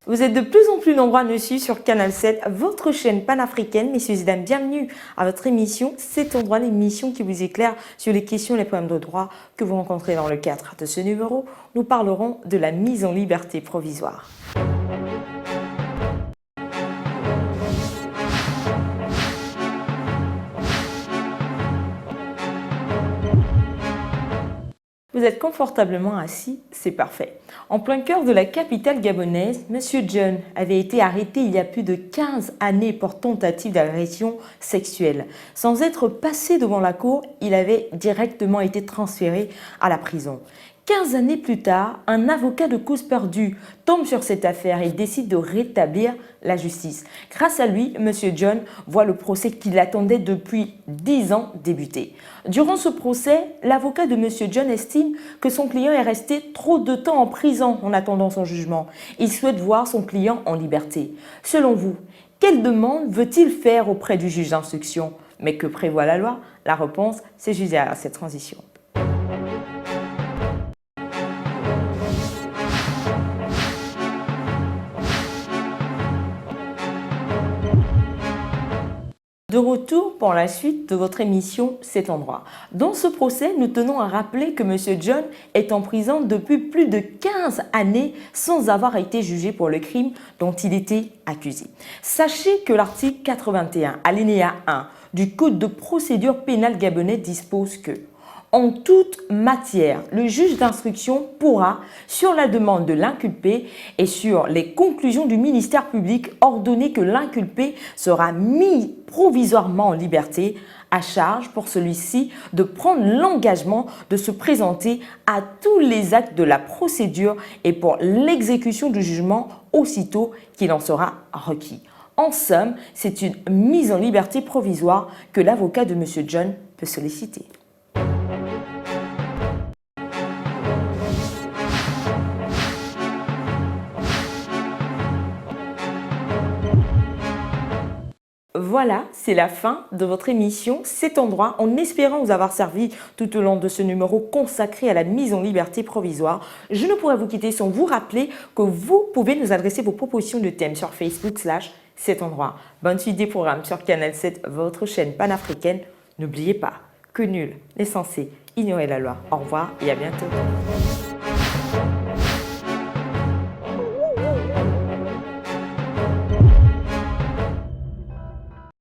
Vous êtes de plus en plus nombreux à nous suivre sur Canal 7, votre chaîne panafricaine. Messieurs et dames, bienvenue à votre émission Cet endroit, l'émission qui vous éclaire sur les questions et les problèmes de droit que vous rencontrez dans le cadre de ce numéro. Nous parlerons de la mise en liberté provisoire. Vous êtes confortablement assis, c'est parfait. En plein cœur de la capitale gabonaise, M. John avait été arrêté il y a plus de 15 années pour tentative d'agression sexuelle. Sans être passé devant la cour, il avait directement été transféré à la prison. 15 années plus tard, un avocat de cause perdue tombe sur cette affaire et décide de rétablir la justice. Grâce à lui, M. John voit le procès qu'il attendait depuis 10 ans débuter. Durant ce procès, l'avocat de M. John estime que son client est resté trop de temps en prison en attendant son jugement. Il souhaite voir son client en liberté. Selon vous, quelle demande veut-il faire auprès du juge d'instruction? Mais que prévoit la loi? La réponse, c'est juste derrière cette transition. De retour pour la suite de votre émission Cet endroit. Dans ce procès, nous tenons à rappeler que M. John est en prison depuis plus de 15 années sans avoir été jugé pour le crime dont il était accusé. Sachez que l'article 81, alinéa 1 du Code de procédure pénale gabonais dispose que en toute matière, le juge d'instruction pourra, sur la demande de l'inculpé et sur les conclusions du ministère public, ordonner que l'inculpé sera mis provisoirement en liberté, à charge pour celui-ci de prendre l'engagement de se présenter à tous les actes de la procédure et pour l'exécution du jugement aussitôt qu'il en sera requis. En somme, c'est une mise en liberté provisoire que l'avocat de M. John peut solliciter. Voilà, c'est la fin de votre émission Cet endroit, en espérant vous avoir servi tout au long de ce numéro consacré à la mise en liberté provisoire. Je ne pourrais vous quitter sans vous rappeler que vous pouvez nous adresser vos propositions de thèmes sur Facebook/Cet endroit. Bonne suite des programmes sur Canal 7, votre chaîne panafricaine. N'oubliez pas que nul n'est censé ignorer la loi. Au revoir et à bientôt.